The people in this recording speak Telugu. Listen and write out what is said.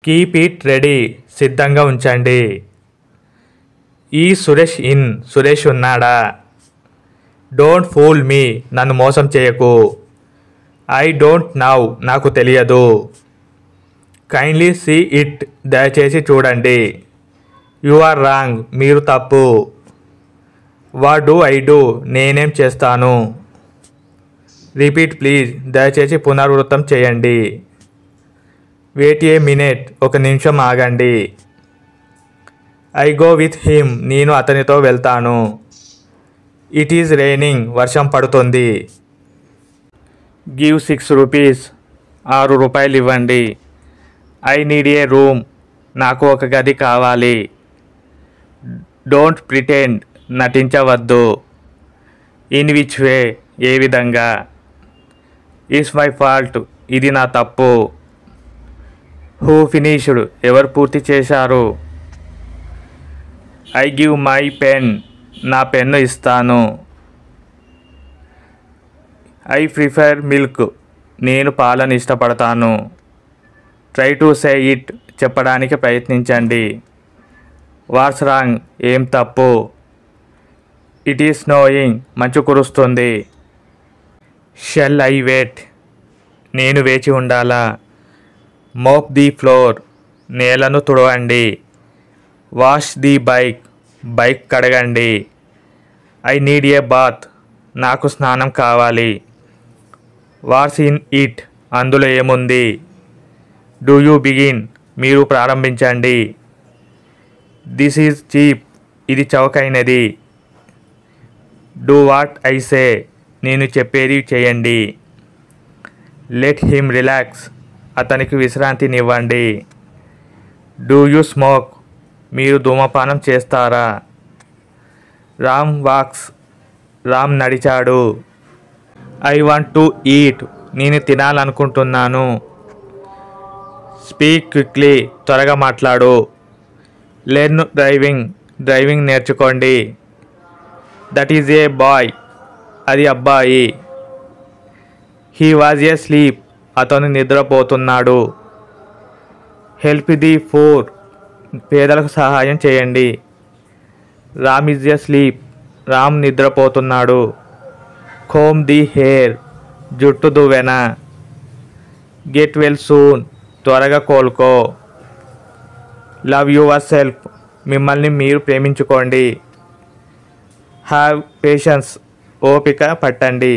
కీప్ ఇట్ రెడీ, సిద్ధంగా ఉంచండి. ఈ సురేష్ ఉన్నాడా? డోంట్ ఫూల్ మీ, నన్ను మోసం చేయకు. ఐ డోంట్ నౌ, నాకు తెలియదు. కైండ్లీ సీ ఇట్, దయచేసి చూడండి. యు ఆర్ రాంగ్, మీరు తప్పు. వాట్ డూ ఐ డూ, నేనేం చేస్తాను. రిపీట్ ప్లీజ్, దయచేసి పునరావృతం చేయండి. వెయిట్ ఏ మినిట్, ఒక నిమిషం ఆగండి. ఐ గో విత్ హిమ్, నేను అతనితో వెళ్తాను. ఇట్ ఈజ్ రైనింగ్, వర్షం పడుతుంది. గివ్ 6 రూపీస్, 6 రూపాయలు ఇవ్వండి. ఐ నీడ్ ఏ రూమ్, నాకు ఒక గది కావాలి. డోంట్ ప్రిటెండ్, నటించవద్దు. ఇన్ విచ్ వే, ఏ విధంగా. ఇట్స్ మై ఫాల్ట్, ఇది నా తప్పు. హూ ఫినిష్డ్, ఎవరు పూర్తి చేశారు. ఐ గివ్ మై పెన్, నా పెన్ను ఇస్తాను. ఐ ప్రిఫర్ మిల్క్, నేను పాలను ఇష్టపడతాను. ట్రై టు సే ఇట్, చెప్పడానికి ప్రయత్నించండి. వాట్స్ రాంగ్, ఏం తప్పు. ఇట్ ఈస్ స్నోయింగ్, మంచు కురుస్తుంది. షెల్ ఐ వెయిట్, నేను వేచి ఉండాలా. మోప్ ది ఫ్లోర్, నేలను తుడవండి. వాష్ ది బైక్ కడగండి. ఐ నీడ్ ఏ బాత్, నాకు స్నానం కావాలి. వాట్స్ ఇన్ ఇట్, అందులో ఏముంది. డూ యూ బిగిన్, మీరు ప్రారంభించండి. దిస్ ఈజ్ చీప్, ఇది చౌకైనది. డూ వాట్ ఐ సే, నేను చెప్పేది చేయండి. లెట్ హిమ్ రిలాక్స్, అతనికి విశ్రాంతినివ్వండి. డూ యూ స్మోక్, మీరు ధూమపానం చేస్తారా. రామ్ వాక్స్, రామ్ నడిచాడు. ఐ వాంట్ టు ఈట్, నేను తినాలనుకుంటున్నాను. స్పీక్ క్విక్లీ, త్వరగా మాట్లాడు. లెర్న్ డ్రైవింగ్ నేర్చుకోండి. దట్ ఈజ్ ఏ బాయ్, అది అబ్బాయి. హీ వాజ్ ఏ స్లీప్, అతను నిద్రపోతున్నాడు. హెల్ప్ ది పూర్, పేదలకు సహాయం చేయండి. Ram is asleep, Ram నిద్రపోతున్నాడు. కోమ్ ది హెయిర్, జుట్టు దువ్వెన. గెట్ వెల్ సూన్, త్వరగా కోలుకో. లవ్ యువర్ సెల్ఫ్, మిమ్మల్ని మీరు ప్రేమించుకోండి. హ్యావ్ పేషెన్స్, ఓపిక పట్టండి.